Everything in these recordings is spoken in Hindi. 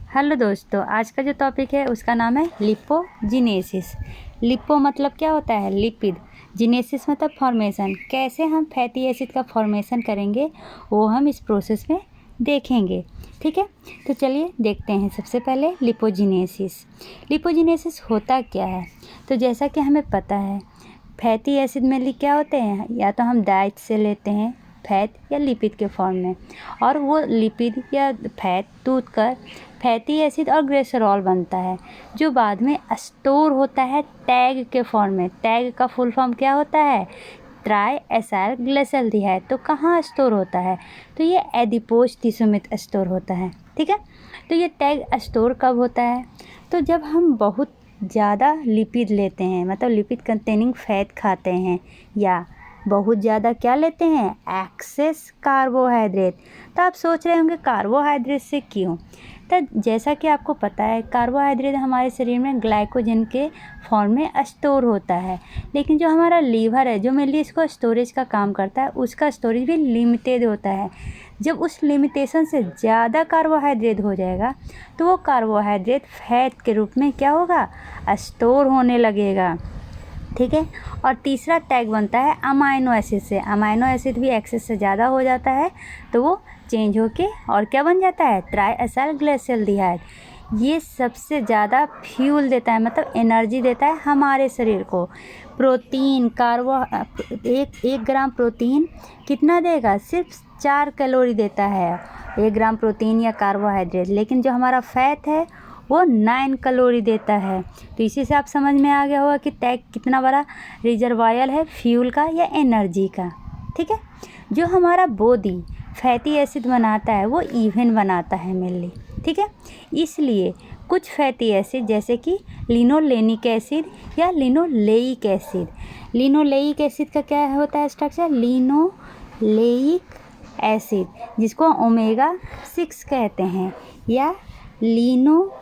हेलो दोस्तों, आज का जो टॉपिक है उसका नाम है लिपोजिनेसिस। लिपो मतलब क्या होता है? लिपिड। जिनेसिस मतलब फॉर्मेशन। कैसे हम फैटी एसिड का फॉर्मेशन करेंगे वो हम इस प्रोसेस में देखेंगे। ठीक है, तो चलिए देखते हैं। सबसे पहले लिपोजिनेसिस। लिपोजिनेसिस होता क्या है? तो जैसा कि हमें पता है फैटी एसिड मेनली क्या होते हैं, या तो हम डाइट से लेते हैं फैट या लिपिड के फॉर्म में, और वो लिपिड या फैट टूट कर फैटी एसिड और ग्लिसरॉल बनता है, जो बाद में स्टोर होता है टैग के फॉर्म में। टैग का फुल फॉर्म क्या होता है? Try acyl glyceraldehyde. तो कहाँ स्टोर होता है? तो ये एडिपोज टिश्यू में स्टोर होता है। ठीक है, तो ये टैग स्टोर कब होता है? तो जब हम बहुत ज़्यादा लिपिड लेते हैं, मतलब लिपिड कंटेनिंग फैट खाते हैं, या बहुत ज़्यादा क्या लेते हैं? Excess carbohydrate. तो आप सोच रहे होंगे कार्बोहाइड्रेट से क्यों? तो जैसा कि आपको पता है कार्बोहाइड्रेट हमारे शरीर में ग्लाइकोजन के फॉर्म में स्टोर होता है, लेकिन जो हमारा लीवर है जो मेनली इसको स्टोरेज का काम करता है, उसका स्टोरेज भी लिमिटेड होता है। जब उस लिमिटेशन से ज़्यादा कार्बोहाइड्रेट हो जाएगा तो वो कार्बोहाइड्रेट फैट के रूप में क्या होगा? स्टोर होने लगेगा। ठीक है, और तीसरा टैग बनता है अमाइनो एसिड से। अमाइनो एसिड भी एक्सेस से ज़्यादा हो जाता है तो वो चेंज होके और क्या बन जाता है? Try acyl glyceraldehyde. ये सबसे ज़्यादा फ्यूल देता है, मतलब एनर्जी देता है हमारे शरीर को। प्रोटीन एक ग्राम प्रोटीन कितना देगा? सिर्फ 4 कैलोरी देता है 1 ग्राम प्रोटीन या कार्बोहाइड्रेट, लेकिन जो हमारा फैट है वो 9 कैलोरी देता है। तो इसी से आप समझ में आ गया होगा कि टैग कितना बड़ा रिजर्वायर है फ्यूल का या एनर्जी का। ठीक है, जो हमारा बॉडी फैटी एसिड बनाता है वो इवन बनाता है मेनली। ठीक है, इसलिए कुछ फैटी एसिड जैसे कि लिनोलेनिक एसिड या लिनोलेइक एसिड। लिनोलेइक एसिड का क्या होता है स्ट्रक्चर? लिनोलेइक एसिड, जिसको ओमेगा 6 कहते हैं, या लिनोलेनिक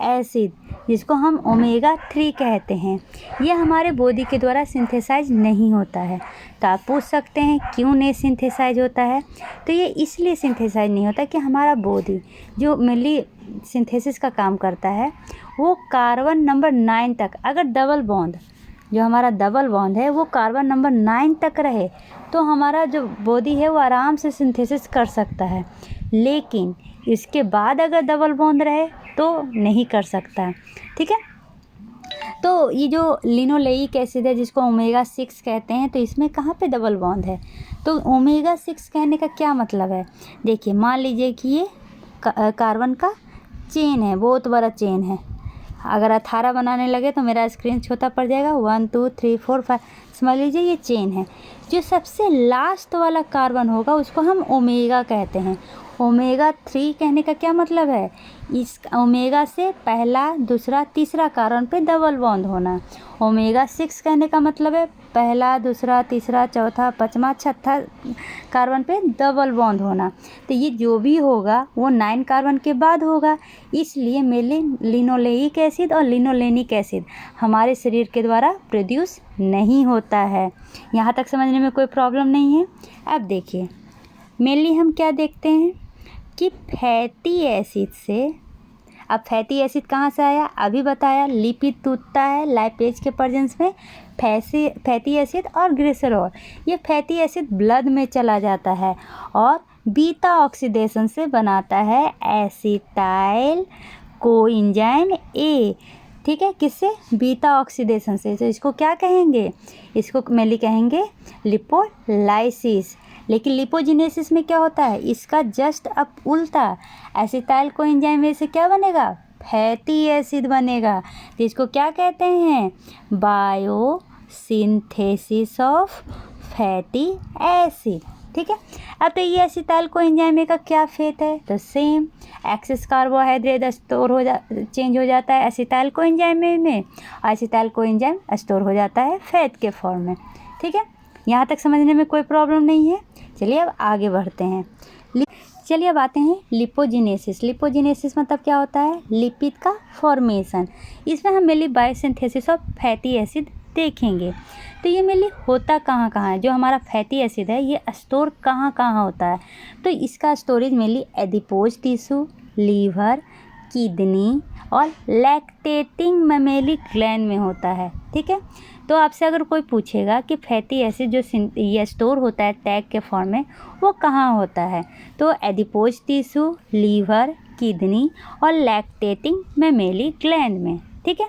एसिड, जिसको हम ओमेगा 3 कहते हैं। ये हमारे बॉडी के द्वारा सिंथेसाइज नहीं होता है। तो आप पूछ सकते हैं क्यों नहीं सिंथेसाइज होता है? तो ये इसलिए सिंथेसाइज नहीं होता कि हमारा बॉडी जो मेनली सिंथेसिस का काम करता है वो कार्बन नंबर 9 तक, अगर डबल बॉन्ड जो हमारा डबल बॉन्ड है वो कार्बन नंबर 9 तक रहे तो हमारा जो बॉडी है वो आराम से सिंथेसिस कर सकता है, लेकिन इसके बाद अगर डबल बॉन्ड रहे तो नहीं कर सकता। ठीक है, तो ये जो लिनोलेइक एसिड है जिसको ओमेगा 6 कहते हैं, तो इसमें कहाँ पे डबल बॉन्ड है? तो ओमेगा 6 कहने का क्या मतलब है? देखिए, मान लीजिए कि ये कार्बन का चेन है, बहुत बड़ा चेन है। अगर 18 बनाने लगे तो मेरा स्क्रीन छोटा पड़ जाएगा। 1 2 3 4 5 समझ लीजिए ये चेन है। जो सबसे लास्ट वाला कार्बन होगा उसको हम ओमेगा कहते हैं। ओमेगा 3 कहने का क्या मतलब है? इस ओमेगा से पहला, दूसरा, तीसरा कार्बन पे डबल बॉन्ड होना। ओमेगा 6 कहने का मतलब है पहला, दूसरा, तीसरा, चौथा, पाँचवा, छठा कार्बन पे डबल बॉन्ड होना। तो ये जो भी होगा वो 9 कार्बन के बाद होगा, इसलिए मेनली लिनोलेइक एसिड और लिनोलेनिक एसिड हमारे शरीर के द्वारा प्रोड्यूस नहीं होता है। यहाँ तक समझने में कोई प्रॉब्लम नहीं है। अब देखिए, मेनली हम क्या देखते हैं कि फैटी एसिड से, अब फैटी एसिड कहाँ से आया? अभी बताया, लिपिड टूटता है लाइपेज के प्रेजेंस में, फैटी एसिड और ग्लिसरॉल। ये फैटी एसिड ब्लड में चला जाता है और बीटा ऑक्सीडेशन से बनाता है एसिटाइल कोएंजाइम ए। ठीक है, किससे? बीटा ऑक्सीडेशन से। तो इसको क्या कहेंगे? इसको मेनली कहेंगे लिपोलाइसिस। लेकिन लिपोजिनेसिस में क्या होता है? इसका जस्ट अब उल्टा, एसिटाइल कोएंजाइम में से क्या बनेगा? फैटी एसिड बनेगा। तो इसको क्या कहते हैं? Biosynthesis of fatty acid. ठीक है, अब तो ये एसिटाइल कोएंजाइम का क्या फेट है? तो same, excess carbohydrate store change हो जाता है एसिटाइल कोएंजाइम में, और एसिटाइल कोएंजाइम स्टोर हो जाता है फैट के फॉर्म में। ठीक है, यहाँ तक समझने में कोई प्रॉब्लम नहीं है। चलिए अब आगे बढ़ते हैं। चलिए अब आते हैं लिपोजिनेसिस। लिपोजिनेसिस मतलब क्या होता है? लिपिड का फॉर्मेशन। इसमें हम mainly biosynthesis of fatty acid देखेंगे। तो ये मेनली होता कहाँ कहाँ है, जो हमारा फैटी एसिड है ये स्टोर कहाँ कहाँ होता है। तो इसका storage mainly adipose tissue, liver, kidney और लैक्टेटिंग ममेलिक ग्लैंड में होता है। ठीक है, तो आपसे अगर कोई पूछेगा कि फैटी एसिड जो ये स्टोर होता है टैग के फॉर्म में, वो कहाँ होता है, तो एडिपोज टिश्यू, लीवर, किडनी और लैक्टेटिंग ममेलिक ग्लैंड में। ठीक है,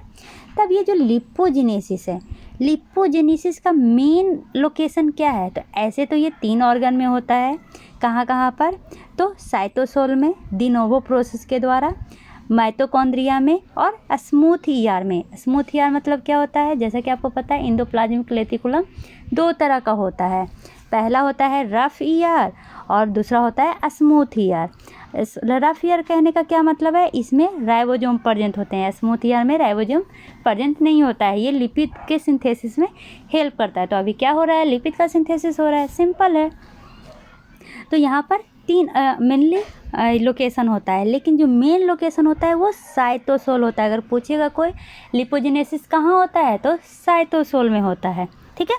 तब ये जो लिपोजेनेसिस है, लिपोजेनेसिस का मेन लोकेशन क्या है, तो ऐसे तो ये 3 ऑर्गन में होता है। कहाँ कहाँ पर, तो साइटोसोल में डी नोवो प्रोसेस के द्वारा, माइटोकॉन्ड्रिया में और स्मूथ ईआर में। स्मूथ ईआर मतलब क्या होता है, जैसा कि आपको पता है एंडोप्लाज्मिक रेटिकुलम 2 तरह का होता है। पहला होता है रफ ईआर और दूसरा होता है स्मूथ ईआर। रफ ईआर कहने का क्या मतलब है, इसमें राइबोसोम प्रेजेंट होते हैं। स्मूथ ईआर में राइबोसोम प्रेजेंट नहीं होता है। ये लिपिड के सिंथेसिस में हेल्प करता है। तो अभी क्या हो रहा है, लिपिड का सिंथेसिस हो रहा है, सिंपल है। तो यहाँ पर 3 मेनली लोकेशन होता है, लेकिन जो मेन लोकेशन होता है वो साइटोसोल होता है। अगर पूछेगा कोई लिपोजेनेसिस कहाँ होता है, तो साइटोसोल में होता है। ठीक है,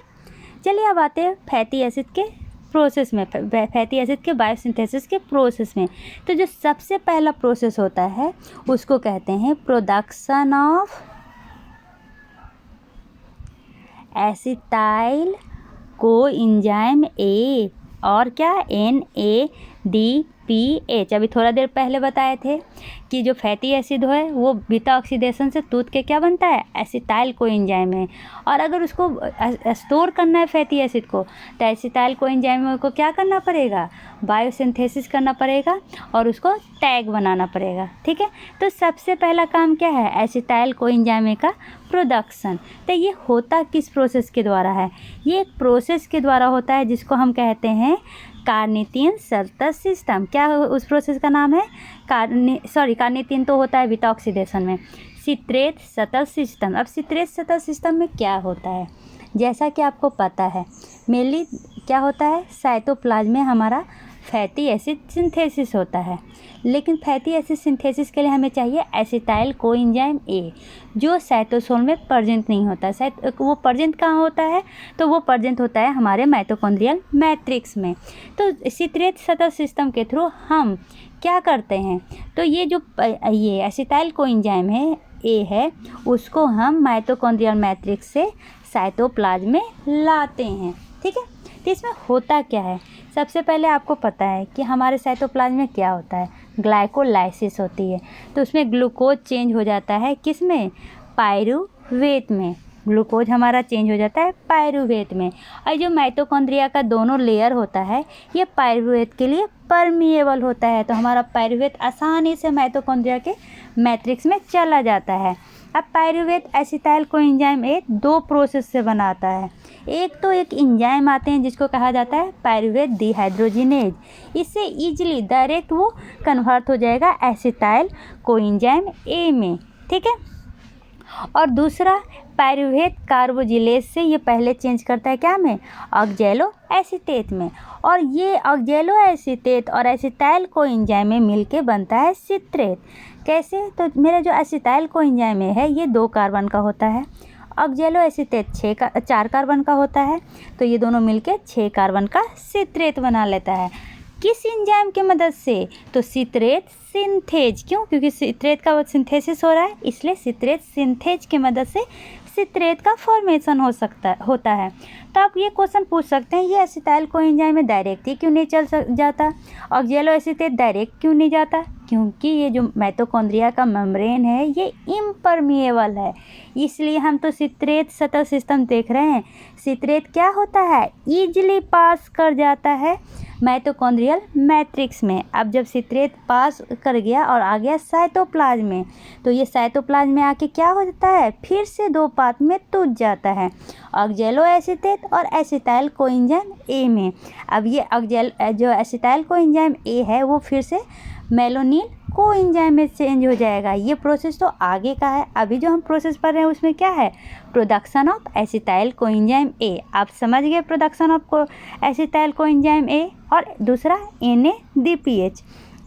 चलिए अब आते हैं फैटी एसिड के प्रोसेस में, फैटी एसिड के बायोसिंथेसिस के प्रोसेस में। तो जो सबसे पहला प्रोसेस होता है उसको कहते हैं production of acetyl coenzyme A और क्या NADPH। अभी थोड़ा देर पहले बताए थे कि जो फैटी एसिड है वो बीटा ऑक्सीडेशन से टूट के क्या बनता है, एसिटाइल कोएंजाइम है। और अगर उसको स्टोर करना है फैटी एसिड को, तो एसिटाइल कोएंजाइम को क्या करना पड़ेगा, बायोसिंथेसिस करना पड़ेगा और उसको टैग बनाना पड़ेगा। ठीक है, तो सबसे पहला काम क्या है, एसिटाइल कोएंजाइम का प्रोडक्शन। तो ये होता किस प्रोसेस के द्वारा है, ये एक प्रोसेस के द्वारा होता है जिसको हम कहते हैं कार्निथिन शटल सिस्टम। क्या उस प्रोसेस का नाम है, कार्निथिन तो होता है बीटा ऑक्सीडेशन में, सिट्रेट शटल सिस्टम। अब सिट्रेट शटल सिस्टम में क्या होता है, जैसा कि आपको पता है मेनली क्या होता है, साइटोप्लाज्म में हमारा फैटी एसिड सिंथेसिस होता है। लेकिन फैटी एसिड सिंथेसिस के लिए हमें चाहिए एसिटाइल कोएंजाइम ए, जो साइटोसोल में प्रेजेंट नहीं होता। वो प्रेजेंट कहाँ होता है, तो वो प्रेजेंट होता है हमारे माइटोकॉन्ड्रियल मैट्रिक्स में। तो सिट्रेट शटल सिस्टम के थ्रू हम क्या करते हैं, तो ये एसिटाइल कोएंजाइम है ए है, उसको हम माइटोकॉन्ड्रियल मैट्रिक्स से साइटोप्लाज्म में लाते हैं। ठीक है, तो इसमें होता क्या है, सबसे पहले आपको पता है कि हमारे साइटोप्लाज्म में क्या होता है, ग्लाइकोलाइसिस होती है। तो उसमें ग्लूकोज चेंज हो जाता है किस में, पायरुवेट में। ग्लूकोज हमारा चेंज हो जाता है पायरुवेट में। और जो माइटोकॉन्ड्रिया का दोनों लेयर होता है ये पायरुवेट के लिए परमिएबल होता है। तो हमारा पायरुवेट आसानी से माइटोकॉन्ड्रिया के मैट्रिक्स में चला जाता है। अब pyruvate acetyl coenzyme A 2 process से बनाता है। एक तो एक एंजाइम आते हैं जिसको कहा जाता है पायरुवेट डिहाइड्रोजिनेज, इससे इजीली डायरेक्ट वो कन्वर्ट हो जाएगा एसिटाइल कोएंजाइम ए में। ठीक है, और दूसरा पायरुवेट कार्बोजिलेज से ये पहले चेंज करता है क्या में, ऑक्जेलो एसीटेट में। और ये ऑक्जेलो एसीटेट और एसिटाइल कोएंजाइम में मिलके बनता है सिट्रेट। कैसे, तो मेरा जो एसिटाइल कोएंजाइम है ये 2 कार्बन का होता है, ऑक्जेलो एसीटेट 4 कार्बन का होता है। तो ये दोनों मिलके 6 कार्बन का सिट्रेट बना लेता है। किस एंजाइम की मदद से, तो सिट्रेट सिंथेज। क्यों, क्योंकि सिट्रेट का सिंथेसिस हो रहा है, इसलिए सिट्रेट सिंथेज की मदद से सिट्रेट का फॉर्मेशन होता है। तो आप ये क्वेश्चन पूछ सकते हैं, ये एसिटाइल कोएंजाइम में डायरेक्ट ही क्यों नहीं चल जाता, ऑक्जेलो एसीटेट डायरेक्ट क्यों नहीं जाता, क्योंकि ये जो माइटोकॉन्ड्रिया का मेम्ब्रेन है ये इम्परमिएबल है। इसलिए हम तो सिट्रेट शटल सिस्टम देख रहे हैं। सिट्रेट क्या होता है, ईजिली पास कर जाता है माइटोकॉन्ड्रियल मैट्रिक्स में। अब जब सिट्रेट पास कर गया और आ गया साइटोप्लाज्म में, तो ये साइटोप्लाज्म में आके क्या हो जाता है, फिर से 2 पार्ट में टूट जाता है, ऑक्जेलो एसीटेट और एसिटाइल कोएंजाइम ए में। अब ये जो एसिटाइल कोएंजाइम ए है वो फिर से मेलानिन कोएंजाइम में चेंज हो जाएगा। ये प्रोसेस तो आगे का है, अभी जो हम प्रोसेस पढ़ रहे हैं उसमें क्या है, production of acetyl coenzyme A. आप समझ गए production of acetyl coenzyme A. और दूसरा NADPH।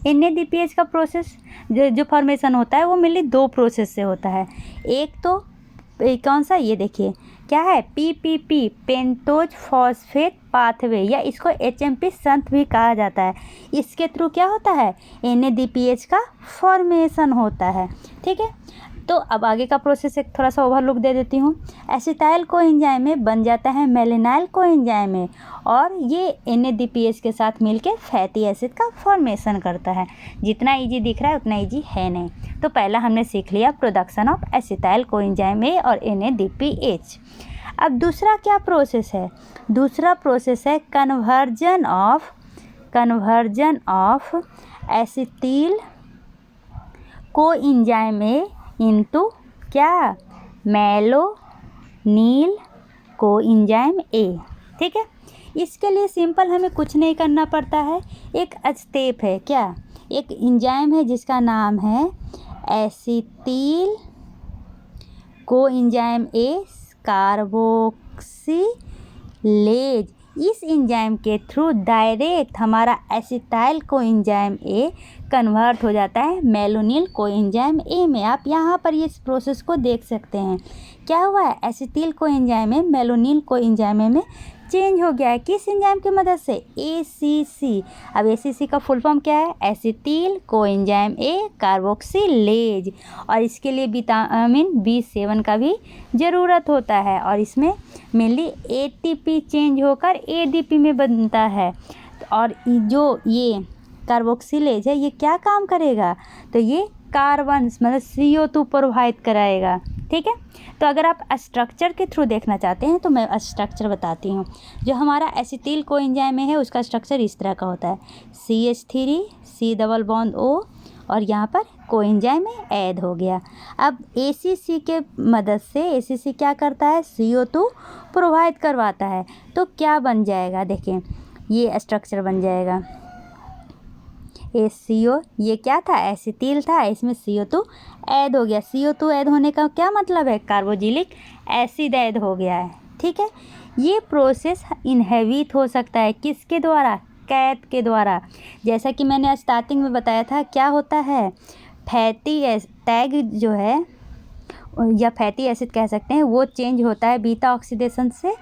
NADPH का प्रोसेस जो फॉर्मेशन होता है वो मेनली 2 प्रोसेस से होता है। एक तो कौन सा, ये देखिए क्या है, PPP पेंटोज फॉस्फेट पाथवे, या इसको HMP संत भी कहा जाता है। इसके थ्रू क्या होता है, NADPH का फॉर्मेशन होता है। ठीक है, तो अब आगे का प्रोसेस एक थोड़ा सा ओवरलुक दे देती हूँ। एसिटाइल कोएंजाइम में बन जाता है मेलेनाइल कोएंजाइम में, और ये NADPH के साथ मिलकर फैटी एसिड का फॉर्मेशन करता है। जितना इजी दिख रहा है उतना इजी है नहीं। तो पहला हमने सीख लिया production of acetyl coenzyme A और NADPH। अब दूसरा क्या प्रोसेस है, दूसरा प्रोसेस है conversion of acetyl coenzyme A into क्या, मेलोनिल कोएंजाइम ए। ठीक है, इसके लिए सिंपल हमें कुछ नहीं करना पड़ता है, एक स्टेप है, क्या, एक एंजाइम है जिसका नाम है एसिटिल कोएंजाइम ए कार्बोक्सिलेज। इस एंजाइम के थ्रू डायरेक्ट हमारा एसिटाइल कोएंजाइम ए कन्वर्ट हो जाता है मेलोनिल कोएंजाइम ए में। आप यहाँ पर इस प्रोसेस को देख सकते हैं, क्या हुआ है, acetyl coenzyme A malonyl coenzyme A में चेंज हो गया है। किस एंजाइम की मदद से, ACC। अब ACC का फुल फॉर्म क्या है, एसिटिल कोएंजाइम ए कार्बोक्सिलेज, और इसके लिए विटामिन B7 का भी ज़रूरत होता है, और इसमें मेनली ATP चेंज होकर ADP में बनता है। और जो ये कार्बोक्सिलेज है ये क्या काम करेगा, तो ये कार्बन मतलब CO2 प्रोवाइड कराएगा। ठीक है, तो अगर आप स्ट्रक्चर के थ्रू देखना चाहते हैं तो मैं स्ट्रक्चर बताती हूँ। जो हमारा एसिटिल कोएंजाइम में है उसका स्ट्रक्चर इस तरह का होता है, CH3 C double bond O, और यहाँ पर कोएंजाइम में ऐड हो गया। अब ACC के मदद से ACC क्या करता है, CO2 प्रोवाइड करवाता है। तो क्या बन जाएगा, देखें ये स्ट्रक्चर बन जाएगा, HCO, ये क्या था, एसिटिल था, इसमें CO2 ऐड हो गया। CO2 ऐड होने का क्या मतलब है, कार्बोक्सिलिक एसिड ऐड हो गया है। ठीक है, ये प्रोसेस इनहिबिट हो सकता है किसके द्वारा, कैट के द्वारा। जैसा कि मैंने स्टार्टिंग में बताया था, क्या होता है, फैटी टैग जो है या फैटी एसिड कह सकते हैं, वो चेंज होता है बीटा ऑक्सीडेशन से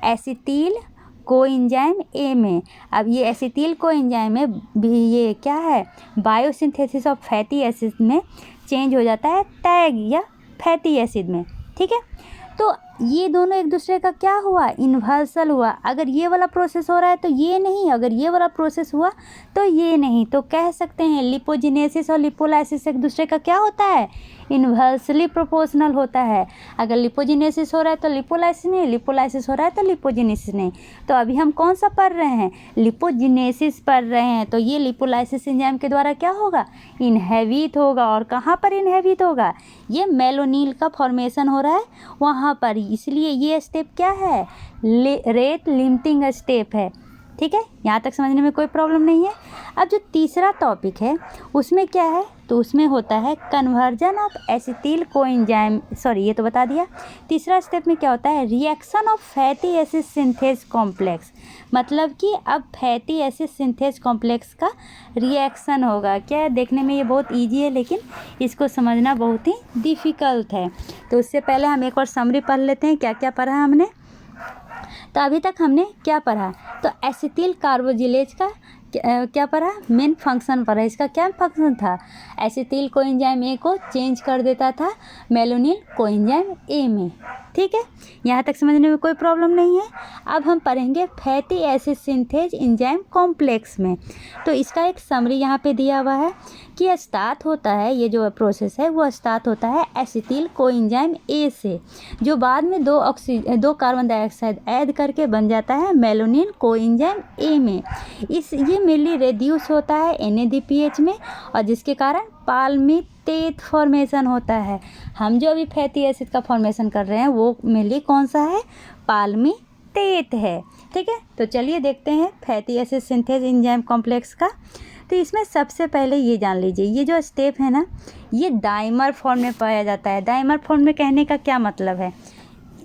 एसिटिल कोएंजाइम ए में। अब ये एसिटिल कोएंजाइम में भी ये क्या है, बायोसिंथेसिस ऑफ फैटी एसिड में चेंज हो जाता है टैग या फैटी एसिड में। ठीक है, तो ये दोनों एक दूसरे का क्या हुआ, इन्वर्सल हुआ। अगर ये वाला प्रोसेस हो रहा है तो ये नहीं, अगर ये वाला प्रोसेस हुआ तो ये नहीं। तो कह सकते हैं लिपोजिनेसिस और लिपोलाइसिस एक दूसरे का क्या होता है, इन्वर्सली प्रोपोर्शनल होता है। अगर लिपोजिनेसिस हो रहा है तो लिपोलाइसिस नहीं, लिपोलाइसिस हो रहा है तो लिपोजिनेसिस नहीं। तो अभी हम कौन सा पढ़ रहे हैं, लिपोजिनेसिस पढ़ रहे हैं। तो ये लिपोलाइसिस एंजाइम के द्वारा क्या होगा, इनहिबिट होगा। और कहाँ पर इनहिबिट होगा, ये मेलोनिल का फॉर्मेशन हो रहा है वहाँ पर, इसलिए ये स्टेप क्या है, रेट लिमिटिंग स्टेप है। ठीक है, यहाँ तक समझने में कोई प्रॉब्लम नहीं है। अब जो तीसरा टॉपिक है उसमें क्या है, तो उसमें होता है conversion of acetyl coenzyme, sorry ये तो बता दिया। तीसरा स्टेप में क्या होता है, reaction of fatty acid synthase complex. मतलब कि अब फैटी एसिड सिंथेज कॉम्प्लेक्स का रिएक्शन होगा। क्या है, देखने में ये बहुत ईजी है लेकिन इसको समझना बहुत ही डिफ़िकल्ट है। तो उससे पहले हम एक और समरी पढ़ लेते हैं, क्या क्या पढ़ा हमने। तो अभी तक हमने क्या पढ़ा, तो एसिटिल कार्बोक्सिलेज का क्या पढ़ा, मेन फंक्शन पढ़ा। इसका क्या फंक्शन था, एसिटिल कोएंजाइम ए को चेंज कर देता था मेलोनिल कोएंजाइम ए में। ठीक है, यहाँ तक समझने में कोई प्रॉब्लम नहीं है। अब हम पढ़ेंगे fatty acid synthase enzyme complex में। तो इसका एक समरी यहाँ पे दिया हुआ है कि स्टार्ट होता है, ये जो प्रोसेस है वो स्टार्ट होता है एसिटिल कोएंजाइम ए से, जो बाद में दो कार्बन डाइऑक्साइड ऐड करके बन जाता है मेलोनिल कोएंजाइम ए में। ये मेनली रेड्यूस होता है NADPH में, और जिसके कारण पाल्मिटेट फॉर्मेशन होता है। हम जो अभी फैटी एसिड का फॉर्मेशन कर रहे हैं वो मेनली कौन सा है, पाल्मिटेट है। ठीक है, तो चलिए देखते हैं fatty acid synthase enzyme complex का। तो इसमें सबसे पहले ये जान लीजिए, ये जो स्टेप है ना, ये डाइमर फॉर्म में पाया जाता है। डाइमर फॉर्म में कहने का क्या मतलब है,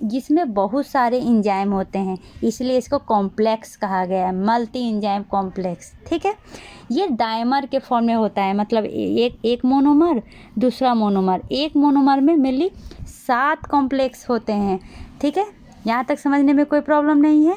जिसमें बहुत सारे एंजाइम होते हैं, इसलिए इसको कॉम्प्लेक्स कहा गया है, मल्टी एंजाइम कॉम्प्लेक्स। ठीक है, ये डाइमर के फॉर्म में होता है, मतलब एक मोनोमर दूसरा मोनोमर, एक मोनोमर में मेनली 7 कॉम्प्लेक्स होते हैं। ठीक है, यहाँ तक समझने में कोई प्रॉब्लम नहीं है।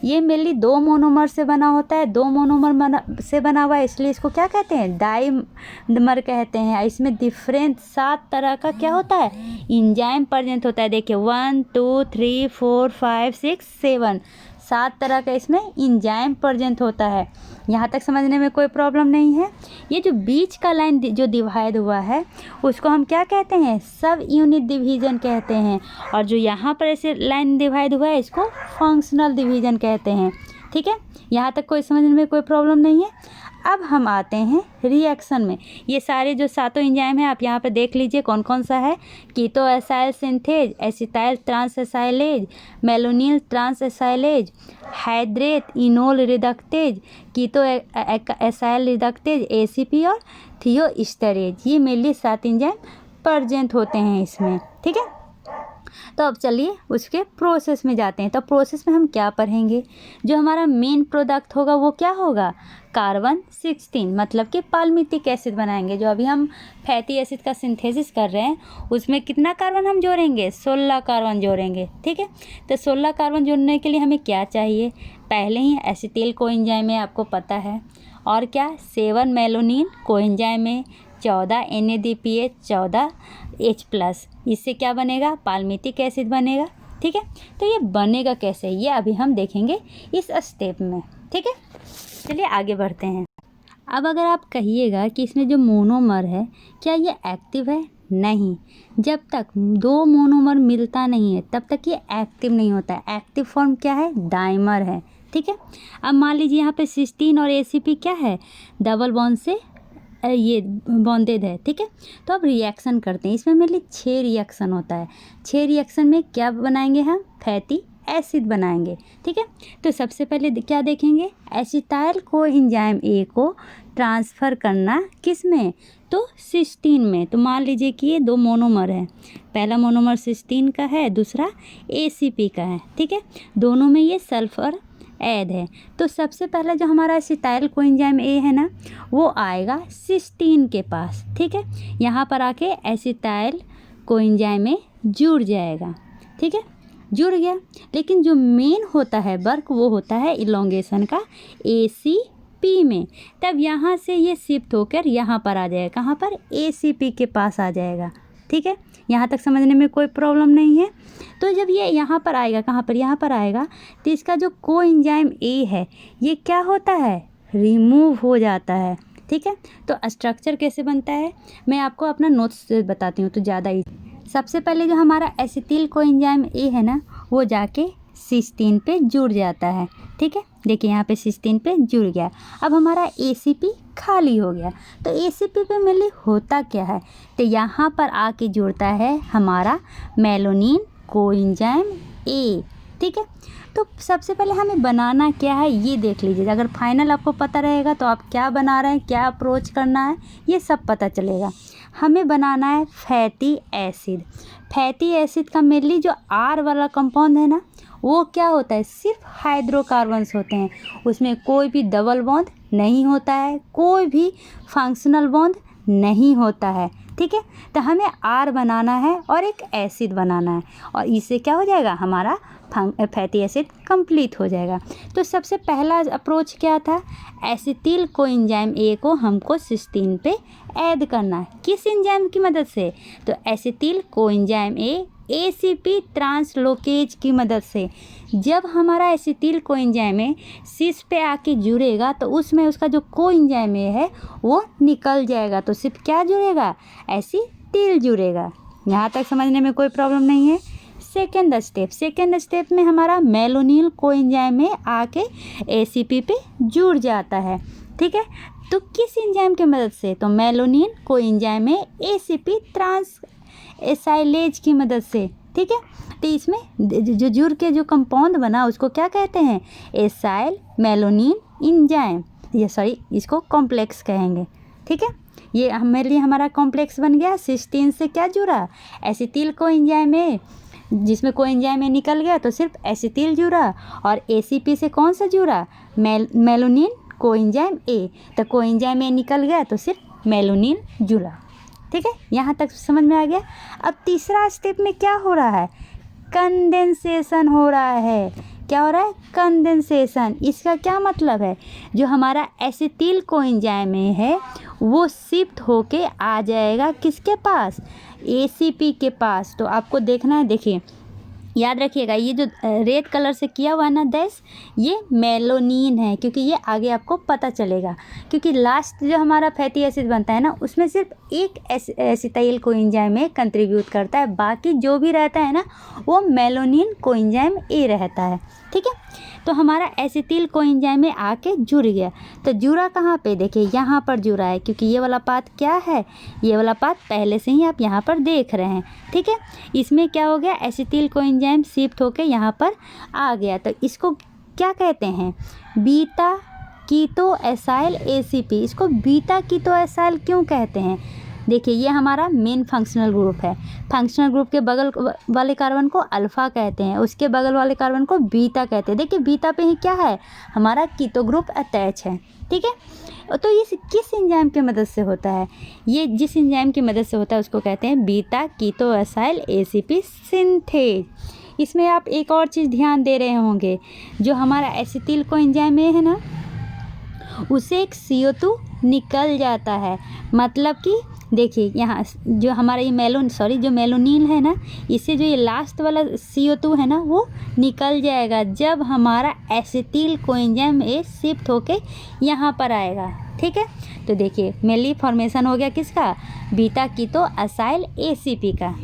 ये मेनली 2 मोनोमर से बना होता है, 2 मोनोमर से बना हुआ है, इसलिए इसको क्या कहते हैं, डाइमर कहते हैं। इसमें डिफरेंट 7 तरह का क्या होता है, एंजाइम प्रेजेंट होता है। देखिए 1 2 3 4 5 6 7 7 तरह का इसमें एंजाइम प्रेजेंट होता है। यहाँ तक समझने में कोई प्रॉब्लम नहीं है। ये जो बीच का लाइन जो डिवाइड हुआ है उसको हम क्या कहते हैं, सब यूनिट डिवीजन कहते हैं। और जो यहाँ पर ऐसे लाइन डिवाइड हुआ है इसको फंक्शनल डिवीजन कहते हैं। ठीक है, यहाँ तक कोई समझने में कोई प्रॉब्लम नहीं है। अब हम आते हैं रिएक्शन में। ये सारे जो 7 एंजाइम हैं आप यहाँ पे देख लीजिए कौन कौन सा है। Keto acyl synthase, acetyl transacylase, malonyl transacylase, hydratase enoyl reductase, keto acyl reductase, ACP और थियोस्टेरेज। ये मेनली 7 एंजाइम प्रेजेंट होते हैं इसमें। ठीक है, तो अब चलिए उसके प्रोसेस में जाते हैं। तो प्रोसेस में हम क्या पढ़ेंगे, जो हमारा मेन प्रोडक्ट होगा वो क्या होगा, कार्बन 16, मतलब कि पाल्मिटिक एसिड बनाएंगे। जो अभी हम फैटी एसिड का सिंथेसिस कर रहे हैं उसमें कितना कार्बन हम जोड़ेंगे, 16 कार्बन जोड़ेंगे। ठीक है, तो 16 कार्बन जोड़ने के लिए हमें क्या चाहिए, पहले ही एसिटिल कोएंजाइम है आपको पता है, और क्या 7 मेलोनिन कोएंजाइम है, 14 NADPH 14H+। इससे क्या बनेगा, पाल्मिटिक एसिड बनेगा। ठीक है, तो ये बनेगा कैसे ये अभी हम देखेंगे इस स्टेप में। ठीक है, चलिए आगे बढ़ते हैं। अब अगर आप कहिएगा कि इसमें जो मोनोमर है क्या ये एक्टिव है, नहीं, जब तक 2 मोनोमर मिलता नहीं है तब तक ये एक्टिव नहीं होता है। एक्टिव फॉर्म क्या है, डाइमर है। ठीक है, अब मान लीजिए यहाँ पे सिस्टीन और ACP क्या है, डबल बॉन्ड से ये बॉन्डेड है। ठीक है, तो अब रिएक्शन करते हैं। इसमें मेनली 6 रिएक्शन होता है। 6 रिएक्शन में क्या बनाएंगे हम, फैटी एसिड बनाएंगे। ठीक है, तो सबसे पहले क्या देखेंगे, एसिटाइल कोएंजाइम A को ट्रांसफ़र करना किस में, तो सिस्टीन में। तो मान लीजिए कि ये 2 मोनोमर है, पहला मोनोमर सिस्टीन का है, दूसरा ACP का है। ठीक है, दोनों में ये सल्फर ऐड है। तो सबसे पहला जो हमारा एसिटाइल कोएंजाइम A है ना वो आएगा सिस्टीन के पास। ठीक है, यहाँ पर आके एसिटाइल कोएंजाइम A जुड़ जाएगा। ठीक है, जुड़ गया, लेकिन जो मेन होता है वर्क वो होता है इलोंगेशन का ACP में। तब यहाँ से ये शिफ्ट होकर यहाँ पर आ जाएगा, कहाँ पर, ACP के पास आ जाएगा। ठीक है, यहाँ तक समझने में कोई प्रॉब्लम नहीं है। तो जब ये यहाँ पर आएगा, कहाँ पर, यहाँ पर आएगा, तो इसका जो कोएंजाइम A है ये क्या होता है, रिमूव हो जाता है। ठीक है, तो स्ट्रक्चर कैसे बनता है मैं आपको अपना नोट्स से बताती हूँ तो ज़्यादा ही। सबसे पहले जो हमारा एसिटिल कोएंजाइम A है ना वो जाके सिस्टीन पे जुड़ जाता है। ठीक है, देखिए यहाँ पे सिस्टीन पे जुड़ गया। अब हमारा ACP खाली हो गया। तो ACP पे मेनली होता क्या है, तो यहाँ पर आके जुड़ता है हमारा मेलोनिन कोएंजाइम A। ठीक है, तो सबसे पहले हमें बनाना क्या है ये देख लीजिए। अगर फाइनल आपको पता रहेगा तो आप क्या बना रहे हैं, क्या अप्रोच करना है ये सब पता चलेगा। हमें बनाना है फैटी एसिड। फैटी एसिड का मेनली जो R वाला कंपाउंड है ना वो क्या होता है, सिर्फ हाइड्रोकार्बन्स होते हैं, उसमें कोई भी डबल बॉन्ड नहीं होता है, कोई भी फंक्शनल बॉन्ड नहीं होता है। ठीक है, तो हमें R बनाना है और एक एसिड बनाना है, और इससे क्या हो जाएगा, हमारा फैटी एसिड कंप्लीट हो जाएगा। तो सबसे पहला अप्रोच क्या था, एसिटिल कोएंजाइम A को हमको सिस्टीन पे ऐड करना है। किस एंजाइम की मदद से, तो acetyl coenzyme A ACP translocase की मदद से। जब हमारा एसिटिल कोएंजाइम A सिस पे आके जुड़ेगा तो उसमें उसका जो कोएंजाइम A है वो निकल जाएगा, तो सिर्फ क्या जुड़ेगा, एसिटिल जुड़ेगा। यहाँ तक समझने में कोई प्रॉब्लम नहीं है। सेकेंड स्टेप में हमारा मेलोनिल कोएंजाइम A आके ACP पे जुड़ जाता है। ठीक है, तो किस एंजाइम की मदद से, तो मेलोनिन कोएंजाइम A ACP ट्रांसएसाइलेज की मदद से। ठीक है, तो इसमें जो जुड़ के जो कंपाउंड बना उसको क्या कहते हैं, एसाइल मेलोनिन एंजाइम, ये सॉरी इसको कॉम्प्लेक्स कहेंगे। ठीक है, ये हमारे लिए हमारा कॉम्प्लेक्स बन गया। सिस्टीन से क्या जुड़ा, एसिटिल कोएंजाइम A, जिसमें कोएंजाइम A निकल गया तो सिर्फ एसिटिल जुड़ा, और ACP से कौन सा जुड़ा, मेलोनिन कोएंजाइम A, तो कोएंजाइम A निकल गया तो सिर्फ मेलोनिन जुड़ा। ठीक है, यहाँ तक समझ में आ गया। अब तीसरा स्टेप में क्या हो रहा है, कंडेंसेशन हो रहा है। क्या हो रहा है? कंडेंसेशन। इसका क्या मतलब है? जो हमारा एसिटिल कोएंजाइम है वो शिफ्ट होके आ जाएगा किसके पास? ACP के पास। तो आपको देखना है, देखिए याद रखिएगा, ये जो रेड कलर से किया हुआ है ना डैश, ये मेलोनिन है, क्योंकि ये आगे आपको पता चलेगा। क्योंकि लास्ट जो हमारा फैटी एसिड बनता है ना, उसमें सिर्फ एक एसिटाइल कोएंजाइम ए कंट्रीब्यूट करता है, बाकी जो भी रहता है ना वो मेलोनिन कोएंजाइम ए रहता है। ठीक है, तो हमारा एसिटिल कोएंजाइम में आके जुड़ गया। तो जुड़ा कहाँ पे? देखिए यहाँ पर जुड़ा है, क्योंकि ये वाला पाथ क्या है? ये वाला पाथ पहले से ही आप यहाँ पर देख रहे हैं। ठीक है, इसमें क्या हो गया? एसिटिल कोएंजाइम शिफ्ट होके यहाँ पर आ गया। तो इसको क्या कहते हैं? Beta keto acyl ACP। इसको बीटा कीटो एसाइल क्यों कहते हैं? देखिए ये हमारा मेन फंक्शनल ग्रुप है। फंक्शनल ग्रुप के बगल वाले कार्बन को अल्फ़ा कहते हैं, उसके बगल वाले कार्बन को बीटा कहते हैं। देखिए बीटा पे ही क्या है? हमारा कीटो ग्रुप अटैच है। ठीक है, तो ये किस एंजाइम की मदद से होता है? ये जिस एंजाइम की मदद से होता है उसको कहते हैं beta keto acyl ACP synthase. इसमें आप एक और चीज़ ध्यान दे रहे होंगे, जो हमारा एसिटिल कोएंजाइम है ना, उसे एक CO2 निकल जाता है। मतलब कि देखिए यहाँ जो हमारा ये जो मेलोनिन है ना, इससे जो ये लास्ट वाला CO2 है ना वो निकल जाएगा जब हमारा एसिटिल कोएंजाइम ए शिफ्ट होके यहाँ पर आएगा। ठीक है, तो देखिए मेनली फॉर्मेशन हो गया किसका? बीटा कीटो एसाइल ACP का।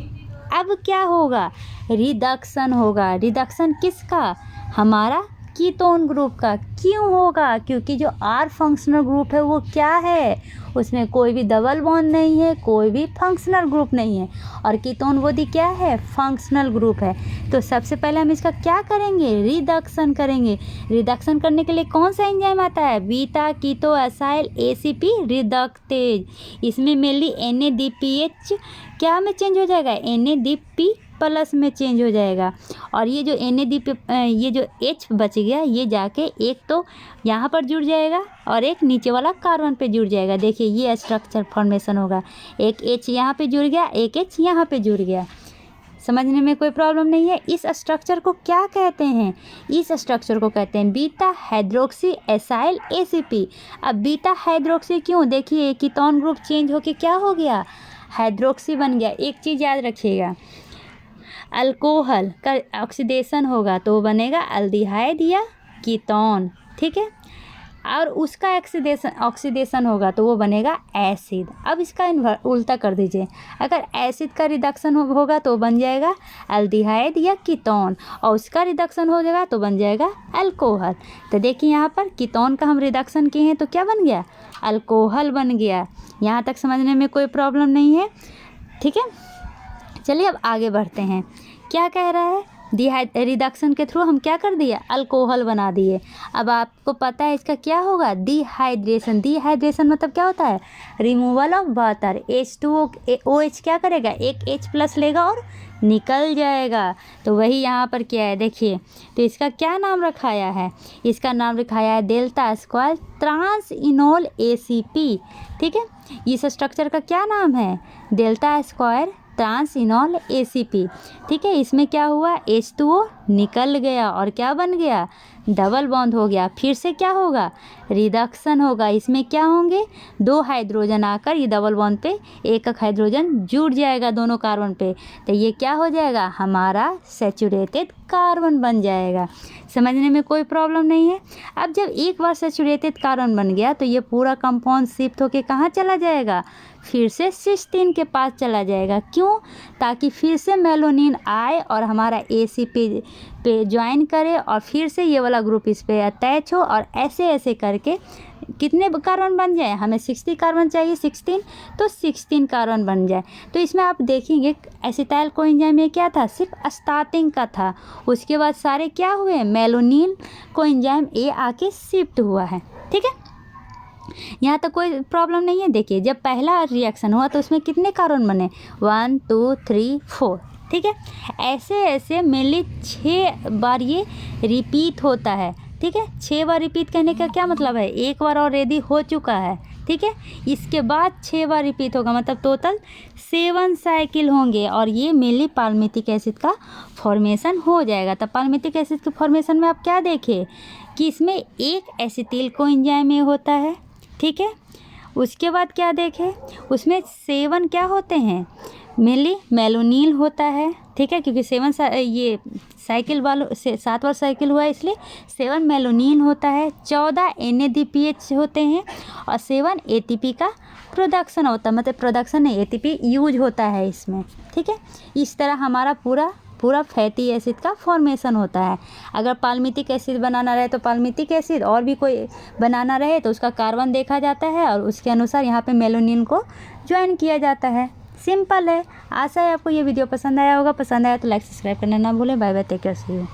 अब क्या होगा? रिडक्शन होगा। रिडक्शन किसका? हमारा कीटोन ग्रुप का। क्यों होगा? क्योंकि जो R फंक्शनल ग्रुप है वो क्या है? उसमें कोई भी डबल बॉन्ड नहीं है, कोई भी फंक्शनल ग्रुप नहीं है, और कीटोन बॉडी क्या है? फंक्शनल ग्रुप है। तो सबसे पहले हम इसका क्या करेंगे? रिडक्शन करेंगे। रिडक्शन करने के लिए कौन सा एंजाइम आता है? Beta keto acyl ACP reductase. इसमें मेनली NADPH क्या में चेंज हो जाएगा? NADP प्लस में चेंज हो जाएगा। और ये जो ये जो H बच गया, ये जाके एक तो यहाँ पर जुड़ जाएगा और एक नीचे वाला कार्बन पे जुड़ जाएगा। देखिए ये स्ट्रक्चर फॉर्मेशन होगा, एक H यहाँ पे जुड़ गया, एक H यहाँ पे जुड़ गया। समझने में कोई प्रॉब्लम नहीं है। इस स्ट्रक्चर को क्या कहते हैं? इस स्ट्रक्चर को कहते हैं बीटा हाइड्रोक्सी एसाइल ACP। अब बीटा हाइड्रोक्सी क्यों? देखिए कीटोन ग्रुप चेंज होके क्या हो गया? हाइड्रोक्सी बन गया। एक चीज़ याद रखिएगा, अल्कोहल का ऑक्सीडेशन होगा तो वो बनेगा अल्डिहाइड या कीटोन। ठीक है, और उसका ऑक्सीडेशन होगा तो वो बनेगा एसिड। अब इसका उल्टा कर दीजिए, अगर एसिड का रिडक्शन होगा तो बन जाएगा अल्डिहाइड या कीटोन, और उसका रिडक्शन हो जाएगा तो बन जाएगा अल्कोहल। तो देखिए यहाँ पर कीटोन का हम रिडक्शन किए हैं तो क्या बन गया? अल्कोहल बन गया। यहाँ तक समझने में कोई प्रॉब्लम नहीं है। ठीक है, चलिए अब आगे बढ़ते हैं। क्या कह रहा है? रिडक्शन के थ्रू हम क्या कर दिए? अल्कोहल बना दिए। अब आपको पता है इसका क्या होगा? डिहाइड्रेशन। डिहाइड्रेशन मतलब क्या होता है? Removal of water. H2OH क्या करेगा? एक H प्लस लेगा और निकल जाएगा। तो वही यहाँ पर क्या है देखिए, तो इसका क्या नाम रखाया है? इसका नाम रखाया है डेल्टा स्क्वायर ट्रांसइनोल ACP। ठीक है, इस स्ट्रक्चर का क्या नाम है? Delta square trans enoyl ACP। ठीक है, इसमें क्या हुआ? H2O निकल गया और क्या बन गया? डबल बॉन्ड हो गया। फिर से क्या होगा? रिडक्शन होगा। इसमें क्या होंगे? दो हाइड्रोजन आकर ये डबल बॉन्ड पे एक हाइड्रोजन जुड़ जाएगा दोनों कार्बन पे, तो ये क्या हो जाएगा? हमारा सैचुरेटेड कार्बन बन जाएगा। समझने में कोई प्रॉब्लम नहीं है। अब जब एक बार सैचुरेटेड कार्बन बन गया तो ये पूरा कंपाउंड शिफ्ट होके कहाँ चला जाएगा? फिर से सिस्टीन के पास चला जाएगा। क्यों? ताकि फिर से मेलोनिन आए और हमारा ACP पे ज्वाइन करे और फिर से ये वाला ग्रुप इस पे अटैच हो, और ऐसे ऐसे करके कितने कार्बन बन जाए? हमें 60 कार्बन चाहिए, 16, तो 16 कार्बन बन जाए। तो इसमें आप देखेंगे एसिटाइल कोएंजाइम में क्या था? सिर्फ स्टार्टिंग का था, उसके बाद सारे क्या हुए? मेलोनिन कोएंजाइम A आके शिफ्ट हुआ है। ठीक है, यहाँ तक कोई प्रॉब्लम नहीं है। देखिए जब पहला रिएक्शन हुआ तो उसमें कितने कार्बन बने? 1 2 3 4। ठीक है, ऐसे ऐसे मेनली 6 बार ये रिपीट होता है। ठीक है, 6 बार रिपीट करने का क्या मतलब है? एक बार ऑलरेडी हो चुका है। ठीक है। इसके बाद 6 बार रिपीट होगा, मतलब टोटल 7 साइकिल होंगे और ये मेनली पाल्मिटिक एसिड का फॉर्मेशन हो जाएगा। तब पाल्मिटिक एसिड के फॉर्मेशन में आप क्या देखें कि इसमें एक एसिटिल कोएंजाइम ये होता है, ठीक है। उसके बाद क्या देखें, उसमें 7 क्या होते हैं, मेनली मेलोनिल होता है, ठीक है, क्योंकि 7 ये साइकिल वालों से 7 बार साइकिल हुआ है इसलिए 7 मेलोनिन होता है, 14 NADPH होते हैं और 7 ATP का प्रोडक्शन होता है, मतलब प्रोडक्शन नहीं ATP यूज होता है इसमें, ठीक है। इस तरह हमारा पूरा फैटी एसिड का फॉर्मेशन होता है। अगर पाल्मिटिक एसिड बनाना रहे तो पाल्मिटिक एसिड, और भी कोई बनाना रहे तो उसका कार्बन देखा जाता है और उसके अनुसार यहाँ पे मेलोनिन को ज्वाइन किया जाता है। सिंपल है। आशा है आपको ये वीडियो पसंद आया होगा। पसंद आया तो लाइक सब्सक्राइब करना ना भूलें। Bye bye, take care, see you.